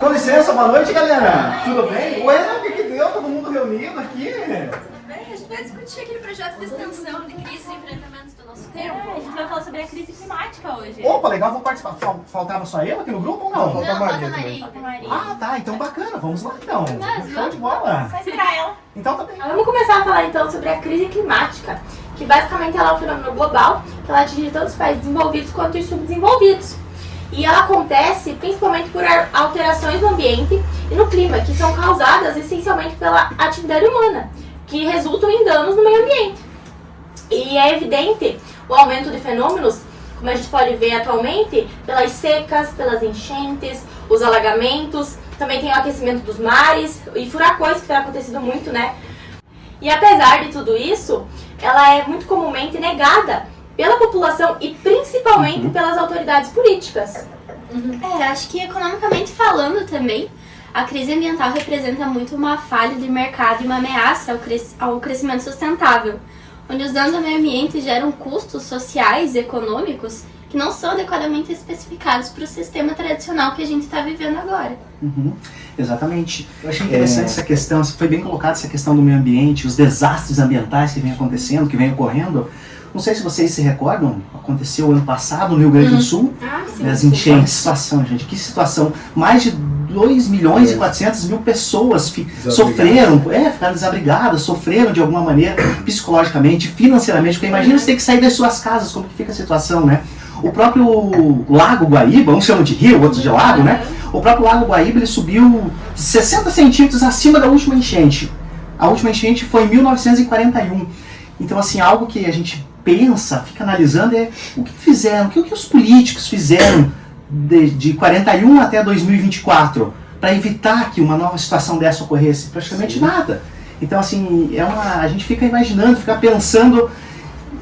Com licença, boa noite, galera. Tudo bem? Ué, o que deu? Todo mundo reunido aqui? A gente vai discutir aquele projeto de extensão de crise e enfrentamento do nosso tempo. A gente vai falar sobre a crise climática hoje. Opa, legal, vou participar. Faltava só eu aqui no grupo ou não? Não, falta a Maria. Ah, tá, então bacana, vamos lá então. Show de bola. Vai virar ela. Então tá bem. Vamos começar a falar então sobre a crise climática, que basicamente ela é um fenômeno global, que ela atinge tanto os países desenvolvidos quanto os subdesenvolvidos. E ela acontece principalmente por alterações no ambiente e no clima, que são causadas essencialmente pela atividade humana, que resultam em danos no meio ambiente. E é evidente o aumento de fenômenos, como a gente pode ver atualmente, pelas secas, pelas enchentes, os alagamentos, também tem o aquecimento dos mares e furacões, que tem acontecido muito, né? E apesar de tudo isso, ela é muito comumente negada pela população e principalmente pelas autoridades políticas. Acho que economicamente falando também, a crise ambiental representa muito uma falha de mercado e uma ameaça ao crescimento sustentável, onde os danos ao meio ambiente geram custos sociais e econômicos que não são adequadamente especificados para o sistema tradicional que a gente está vivendo agora. Exatamente. Eu achei interessante essa questão, foi bem colocada essa questão do meio ambiente, os desastres ambientais que vem acontecendo, que vem ocorrendo. Não sei se vocês se recordam, aconteceu ano passado no Rio Grande do Sul, as enchentes, situação, gente, que situação, mais de 2.400.000 pessoas sofreram, ficaram desabrigadas, sofreram de alguma maneira, psicologicamente, financeiramente, porque imagina você ter que sair das suas casas, como que fica a situação, né? O próprio Lago Guaíba, uns chamam de rio, outros de lago, né? O próprio Lago Guaíba, ele subiu 60 centímetros acima da última enchente. A última enchente foi em 1941. Então, assim, algo que a gente pensa, fica analisando é o que fizeram, o que os políticos fizeram de 41 até 2024 para evitar que uma nova situação dessa ocorresse. Praticamente nada. Então, assim, a gente fica imaginando, fica pensando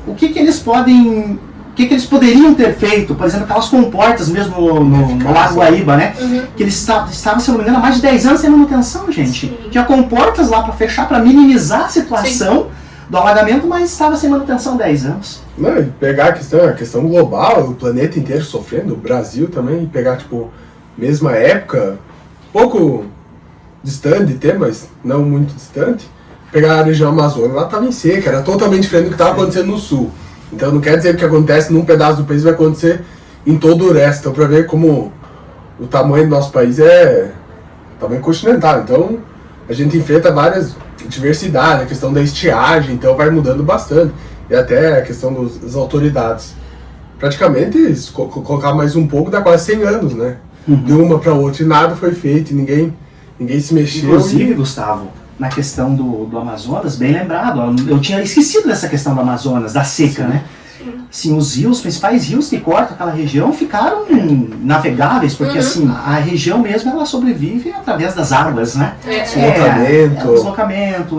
o que eles podem, o que eles poderiam ter feito, por exemplo, aquelas comportas mesmo no Lago Guaíba, né? Que eles estavam, se não me engano, há mais de 10 anos sem manutenção, gente. Sim. Tinha comportas lá para fechar, para minimizar a situação do alagamento, mas estava sem manutenção há 10 anos. Não, e pegar a questão global, o planeta inteiro sofrendo, o Brasil também, e pegar, tipo, mesma época, pouco distante de ter, mas não muito distante, pegar a região amazônica, lá estava em seca, era totalmente diferente do que estava acontecendo no sul. Então não quer dizer que o que acontece num pedaço do país vai acontecer em todo o resto. Então, para ver como o tamanho do nosso país é tamanho continental. Então a gente enfrenta várias diversidades, a questão da estiagem, então vai mudando bastante. E até a questão das autoridades. Praticamente, se colocar mais um pouco, dá quase 100 anos, né? De uma para outra e nada foi feito, ninguém se mexeu. Inclusive, Gustavo, na questão do Amazonas, bem lembrado, eu tinha esquecido dessa questão do Amazonas, da seca, né? Assim, os rios, os principais rios que cortam aquela região ficaram navegáveis, porque assim, a região mesmo ela sobrevive através das águas, né? Deslocamento,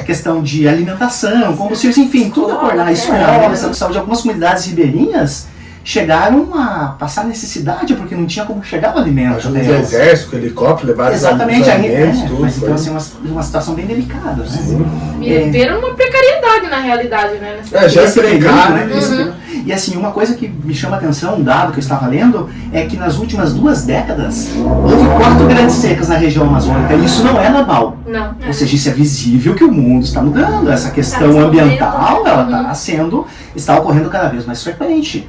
questão de alimentação, combustíveis, enfim, tudo acordar, escola, saúde. Algumas comunidades ribeirinhas chegaram a passar necessidade porque não tinha como chegar o alimento. Ajuda do exército, helicóptero, levar os alimentos, tudo. Mas então assim, uma situação bem delicada. Viram uma precariedade na realidade, né? Já é precário, né? E assim, uma coisa que me chama a atenção, um dado que eu estava lendo, é que nas últimas 2 décadas houve 4 grandes secas na região amazônica, e isso não é normal. Não. Ou seja, isso é visível que o mundo está mudando, essa questão ambiental, ela está ocorrendo cada vez mais frequente.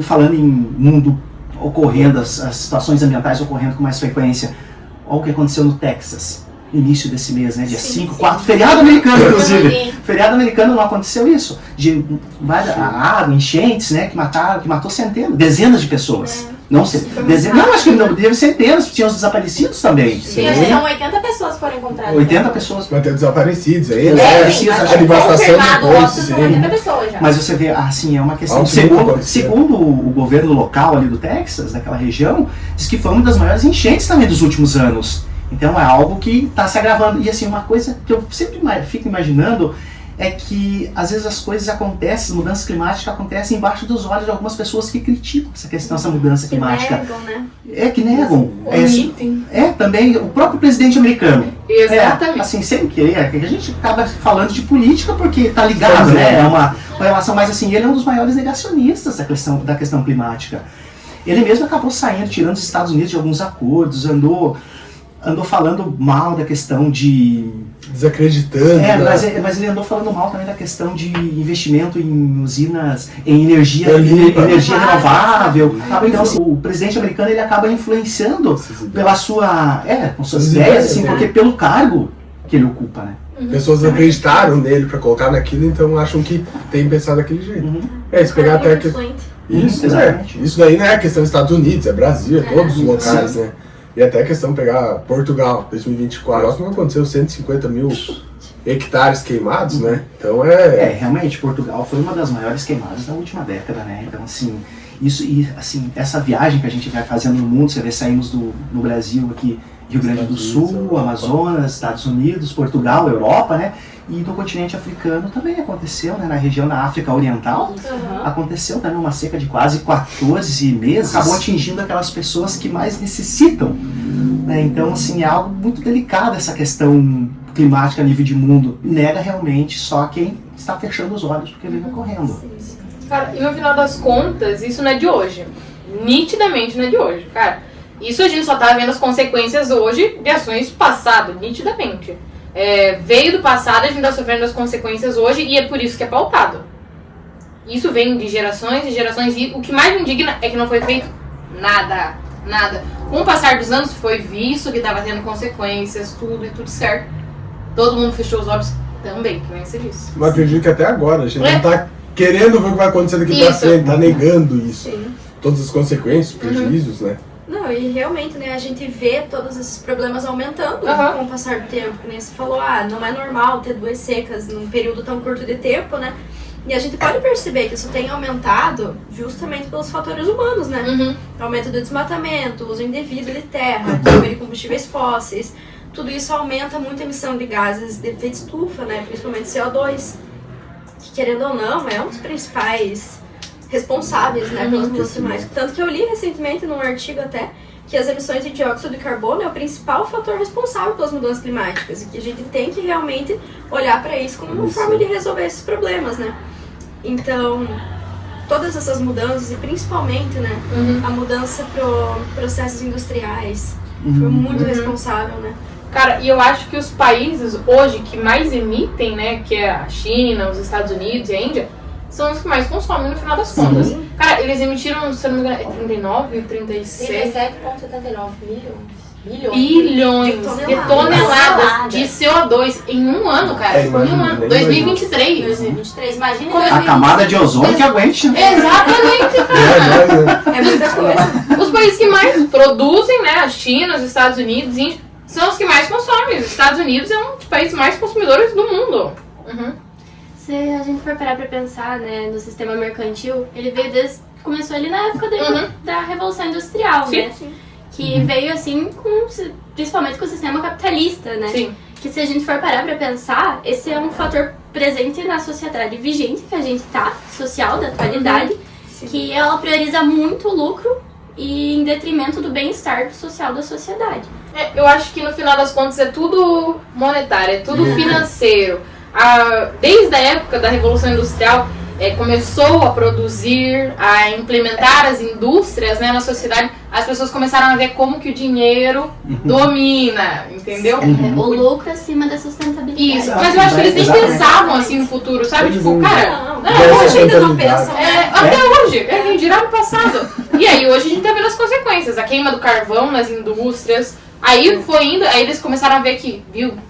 Falando em mundo ocorrendo, as situações ambientais ocorrendo com mais frequência, olha o que aconteceu no Texas, início desse mês, né? Dia 5, 4, feriado americano, inclusive. Feriado americano não aconteceu isso. Água, enchentes, né? Que matou dezenas de pessoas. Não sei. Não, acho que não, teve centenas, tinha os desaparecidos também. Sim, acho que são 80 pessoas que foram encontradas. 80 pessoas. Vai ter desaparecidos aí, a devastação depois. São 80 pessoas já. Mas você vê, assim, é uma questão. Segundo o governo local ali do Texas, daquela região, diz que foi uma das maiores enchentes também dos últimos anos. Então é algo que está se agravando. E assim, uma coisa que eu sempre fico imaginando é que às vezes as coisas acontecem, as mudanças climáticas acontecem embaixo dos olhos de algumas pessoas que criticam essa questão, essa mudança climática. Que negam, né? Que negam. Omitem. Também o próprio presidente americano. Exatamente. Assim, sem querer, a gente acaba falando de política porque está ligado, né? É uma relação mais assim, ele é um dos maiores negacionistas da questão climática. Ele mesmo acabou saindo, tirando os Estados Unidos de alguns acordos, andou falando mal da questão de... Desacreditando. né? Mas ele andou falando mal também da questão de investimento em usinas, em energia renovável. Então, assim, o presidente americano ele acaba influenciando com suas ideias, assim, porque pelo cargo que ele ocupa, né? Pessoas acreditaram nele pra colocar naquilo, então acham que tem que pensar daquele jeito. Se pegar até que... Isso, exatamente. Isso daí não é questão dos Estados Unidos, é Brasil, é todos os locais, né? E até a questão de pegar Portugal, 2024, próximo aconteceu 150 mil hectares queimados, né? Então realmente, Portugal foi uma das maiores queimadas da última década, né? Então, assim, essa viagem que a gente vai fazendo no mundo, você vê, saímos no Brasil aqui, Rio Grande do Sul, Amazonas, Estados Unidos, Portugal, Europa, né? E no continente africano também aconteceu, né? Na região da África Oriental, aconteceu também uma seca de quase 14 meses, acabou atingindo aquelas pessoas que mais necessitam, né? Então, assim, é algo muito delicado essa questão climática a nível de mundo. Nega realmente só quem está fechando os olhos porque ele vai correndo. Cara, e no final das contas, isso não é de hoje. Nitidamente não é de hoje, cara. Isso a gente só tá vendo as consequências hoje de ações passadas, nitidamente. Veio do passado, a gente tá sofrendo as consequências hoje e é por isso que é pautado. Isso vem de gerações e gerações e o que mais me indigna é que não foi feito nada. Com o passar dos anos foi visto que tava tendo consequências, tudo e tudo certo. Todo mundo fechou os olhos também, que nem você disse. Mas acredito que até agora a gente não tá querendo ver o que vai acontecer daqui pra frente, tá negando isso. Sim. Todas as consequências, prejuízos, né? Não, e realmente, né, a gente vê todos esses problemas aumentando com o passar do tempo. Que nem você falou, não é normal ter 2 secas num período tão curto de tempo, né? E a gente pode perceber que isso tem aumentado justamente pelos fatores humanos, né? Aumento do desmatamento, uso indevido de terra, queima de combustíveis fósseis. Tudo isso aumenta muito a emissão de gases de efeito estufa, né? Principalmente CO2, que querendo ou não é um dos principais responsáveis, né, pelas mudanças climáticas. Tanto que eu li recentemente num artigo até que as emissões de dióxido de carbono é o principal fator responsável pelas mudanças climáticas e que a gente tem que realmente olhar para isso como uma forma de resolver esses problemas, né? Então, todas essas mudanças e principalmente, né, a mudança para processos industriais foi muito responsável, né? Cara, e eu acho que os países hoje que mais emitem, né, que é a China, os Estados Unidos e a Índia, são os que mais consomem no final das contas. Cara, eles emitiram, se eu não me engano, 39, 37... 37,79 bilhões de toneladas de CO2 em um ano, cara. Em um ano. 2023. Imagina. A camada de ozônio que aguente. Exatamente, cara. É muita coisa. Os países que mais produzem, né, a China, os Estados Unidos, são os que mais consomem. Os Estados Unidos é um dos países mais consumidores do mundo. Se a gente for parar pra pensar, né, no sistema mercantil, ele veio começou ali na época da Revolução Industrial, né? Sim. Que veio assim, principalmente com o sistema capitalista, né? Sim. Que se a gente for parar pra pensar, esse é um fator presente na sociedade vigente que a gente tá, social da atualidade, que ela prioriza muito o lucro e em detrimento do bem-estar social da sociedade. Eu acho que no final das contas é tudo monetário, é tudo financeiro. Desde a época da Revolução Industrial, começou a produzir, a implementar as indústrias, né, na sociedade, as pessoas começaram a ver como que o dinheiro domina, entendeu? O lucro acima da sustentabilidade. Isso, mas eu acho que eles nem pensavam assim no futuro, sabe? Tipo, cara, hoje ainda não pensam. Até hoje, quem dirá no passado. E aí hoje a gente tá vendo as consequências, a queima do carvão nas indústrias. Aí foi indo, aí eles começaram a ver que,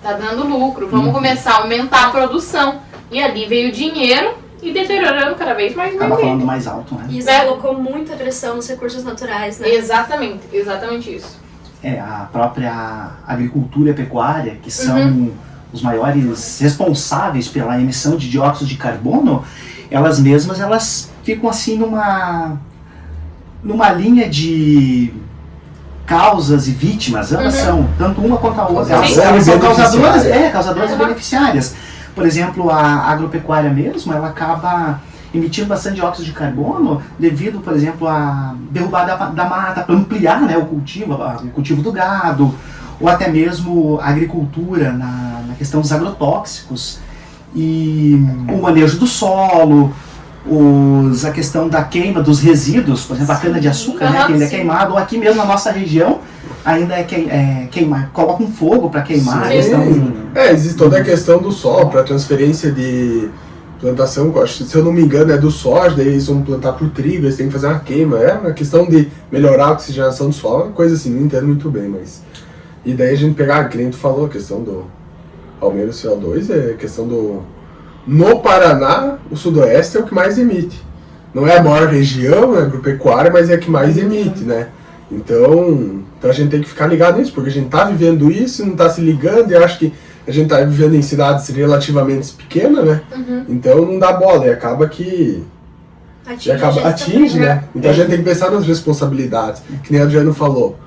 tá dando lucro, vamos começar a aumentar a produção. E ali veio o dinheiro e deteriorando cada vez mais o meio ambiente. Falando mais alto, né? Isso colocou muita pressão nos recursos naturais, né? Exatamente isso. A própria agricultura e pecuária, que são os maiores responsáveis pela emissão de dióxido de carbono, elas mesmas, elas ficam assim numa linha de causas e vítimas, ambas são, tanto uma quanto a outra, elas são causadoras e beneficiárias. Por exemplo, a agropecuária mesmo, ela acaba emitindo bastante dióxido de carbono devido, por exemplo, à derrubada da mata para ampliar, né, o cultivo do gado, ou até mesmo a agricultura na questão dos agrotóxicos e o manejo do solo, a questão da queima dos resíduos, por exemplo, a cana-de-açúcar, né, que ainda é queimado, ou aqui mesmo na nossa região, ainda é queimar, coloca um fogo para queimar. A questão... existe toda a questão do sol, para transferência de plantação, se eu não me engano é do soja, daí eles vão plantar pro trigo, eles têm que fazer uma queima, é uma questão de melhorar a oxigenação do solo, uma coisa assim, não entendo muito bem, mas... E daí a gente pegar, que nem tu falou, a questão do aumento do CO2, é a questão do... No Paraná, o sudoeste é o que mais emite. Não é a maior região, é agropecuária, mas é a que mais emite, né? Então a gente tem que ficar ligado nisso, porque a gente tá vivendo isso e não tá se ligando, e eu acho que a gente tá vivendo em cidades relativamente pequenas, né? Então não dá bola, e acaba que... Atinge, né? Então a gente tem que pensar nas responsabilidades, que nem a Adriano falou.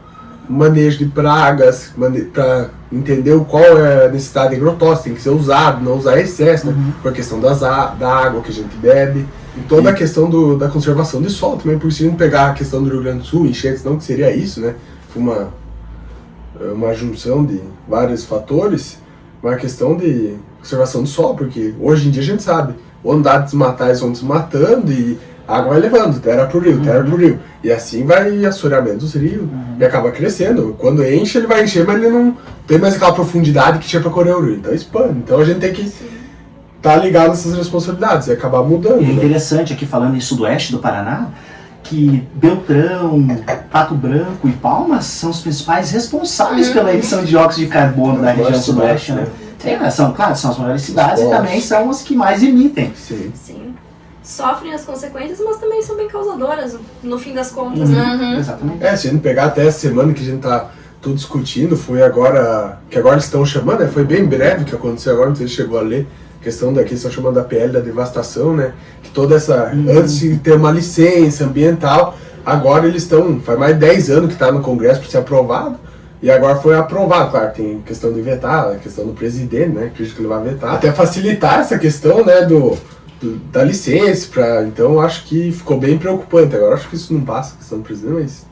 Manejo de pragas, para entender qual é a necessidade de agrotóxico, tem que ser usado, não usar excesso, né? Por questão da água que a gente bebe. E toda a questão da conservação de solo também, por se não pegar a questão do Rio Grande do Sul, enchentes, não que seria isso, né? Uma junção de vários fatores, uma questão de conservação do solo, porque hoje em dia a gente sabe, o andar de desmatar, eles vão desmatando e a água vai levando, terra pro rio. E assim vai assoreamento dos rios e acaba crescendo. Quando enche, ele vai encher, mas ele não tem mais aquela profundidade que tinha para correr o rio. Então expande. Então a gente tem que estar ligado nessas responsabilidades e acabar mudando. E é interessante aqui, falando em sudoeste do Paraná, que Beltrão, Pato Branco e Palmas são os principais responsáveis pela emissão de dióxido de carbono da região sudoeste, né? São as maiores cidades e também são as que mais emitem. Sim. Sofrem as consequências, mas também são bem causadoras, no fim das contas, né? Exatamente. Se a gente pegar até essa semana que a gente tá tudo discutindo, foi agora, que agora eles estão chamando, né? Foi bem breve que aconteceu agora, não sei se chegou a ler, questão daqui, estão chamando da PL da devastação, né? Que toda essa, antes de ter uma licença ambiental, agora eles estão, faz mais de 10 anos que está no Congresso para ser aprovado, e agora foi aprovado, claro, tem questão de vetar, a questão do presidente, né? Acredito que ele vai vetar, até facilitar essa questão, né, da licença, então acho que ficou bem preocupante. Agora acho que isso não passa, a questão do presidente, mas...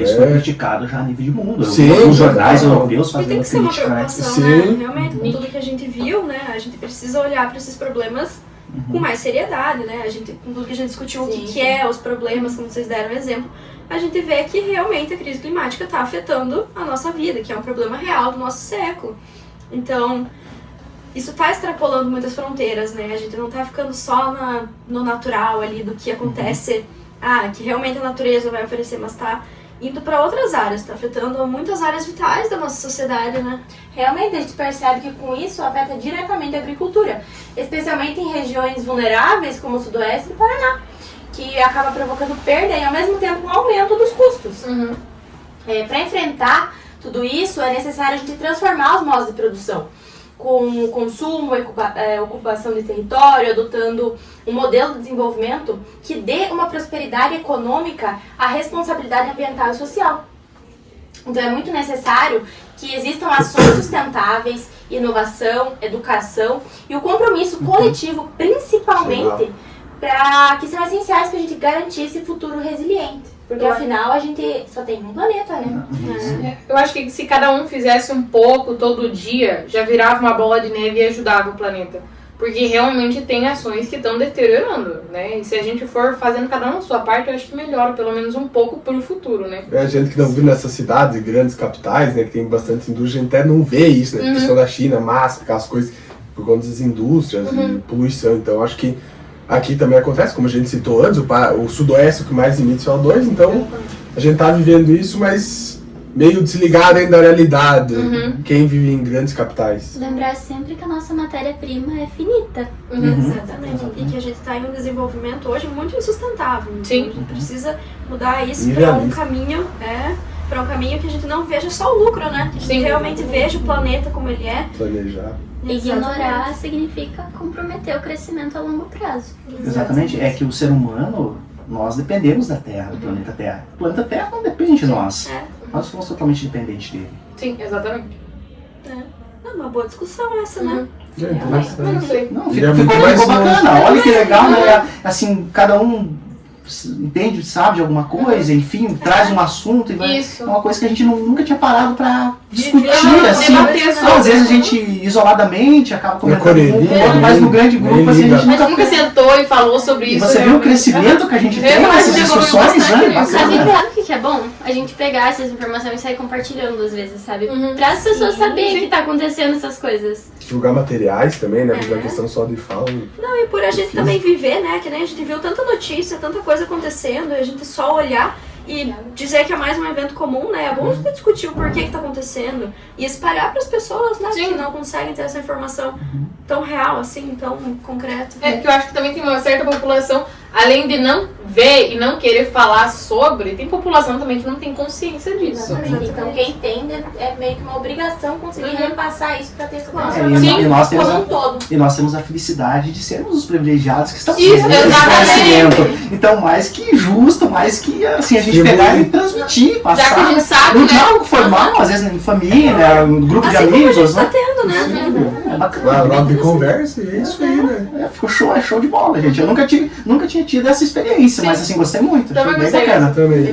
Isso foi criticado já a nível de mundo. Sim, os jornais europeus fazendo tem que ser uma crítica, né? preocupação, né? Realmente, com tudo que a gente viu, né? A gente precisa olhar para esses problemas com mais seriedade, né? A gente, com tudo que a gente discutiu, o que é os problemas, como vocês deram exemplo, a gente vê que realmente a crise climática está afetando a nossa vida, que é um problema real do nosso século. Então... isso está extrapolando muitas fronteiras, né? A gente não está ficando só no natural ali, do que acontece, que realmente a natureza vai oferecer, mas está indo para outras áreas, está afetando muitas áreas vitais da nossa sociedade, né? Realmente a gente percebe que com isso afeta diretamente a agricultura, especialmente em regiões vulneráveis como o sudoeste do Paraná, que acaba provocando perda e ao mesmo tempo um aumento dos custos. Para enfrentar tudo isso é necessário a gente transformar os modos de produção, com consumo, ocupação de território, adotando um modelo de desenvolvimento que dê uma prosperidade econômica à responsabilidade ambiental e social. Então é muito necessário que existam ações sustentáveis, inovação, educação e o compromisso coletivo, principalmente, que são essenciais para a gente garantir esse futuro resiliente. Porque afinal a gente só tem um planeta, né? Eu acho que se cada um fizesse um pouco todo dia, já virava uma bola de neve e ajudava o planeta. Porque realmente tem ações que estão deteriorando, né? E se a gente for fazendo cada um a sua parte, eu acho que melhora pelo menos um pouco pro futuro, né? A gente que não vive nessas cidades, grandes capitais, né? Que tem bastante indústria, a gente até não vê isso, né? A questão da China, massa, aquelas coisas por conta das indústrias e poluição. Então acho que aqui também acontece, como a gente citou antes, o sudoeste é o que mais emite CO2, então a gente tá vivendo isso, mas meio desligado ainda da realidade, quem vive em grandes capitais. Lembrar sempre que a nossa matéria-prima é finita. Exatamente. E que a gente está em um desenvolvimento hoje muito insustentável. Então a gente precisa mudar isso para um caminho, para um caminho que a gente não veja só o lucro, né? Que a gente realmente veja o planeta como ele é. Planejar. Ignorar significa comprometer o crescimento a longo prazo. Exatamente. É que o ser humano, nós dependemos da Terra, do planeta Terra. O planeta Terra não depende de nós. Nós somos totalmente dependentes dele. Sim, exatamente. É uma boa discussão essa, né? Não, ficou bacana. Olha que legal, né? Assim, cada um entende, sabe de alguma coisa, enfim, traz um assunto e vai. Isso. É uma coisa que a gente nunca tinha parado pra discutir, assim. debater sobre. Às vezes a gente, isoladamente, acaba comentando correria, um pouco, mas no grande grupo, assim, a gente A gente nunca nunca sentou e falou sobre E isso. você viu o realmente. crescimento que a gente tem Eu acho nessas que evoluiu discussões, bastante né? isso. Sabe, Bacana. sabe o que é bom? A gente pegar essas informações e sair compartilhando às vezes, sabe? Uhum. Para as pessoas Sim, saberem sim. que tá acontecendo essas coisas. Divulgar materiais também, né? Não é questão só de fala. Não, e por a gente também viver, né? Que nem a gente viu tanta notícia, tanta coisa acontecendo, e a gente só olhar e dizer que é mais um evento comum, né? É bom a gente discutir o porquê que tá acontecendo e espalhar para as pessoas, né? Sim. Que não conseguem ter essa informação tão real, assim, tão concreta. É que eu acho que também tem uma certa população, além de não ver e não querer falar sobre, tem população também que não tem consciência disso. Exatamente. Então quem tem é meio que uma obrigação conseguir repassar isso pra ter essa É, transformação Sim, e nós temos como a, um todo. e nós temos a felicidade de sermos os privilegiados que estamos Isso, vivendo esse exatamente. conhecimento. Então, mais que justo, mais que assim, a gente Sim, pegar muito. e transmitir, Já passar. que a gente sabe, No né? diálogo formal, às vezes em família, no grupo de Assim como a amigos, gente tá né? tendo, né? É bacana. Lá, bem lá de interessante. conversa, e é isso aí, né? Ficou show, é show de bola, gente. Eu nunca tinha tido essa experiência, mas assim, gostei muito. Também Achei bem gostei. bacana. Também.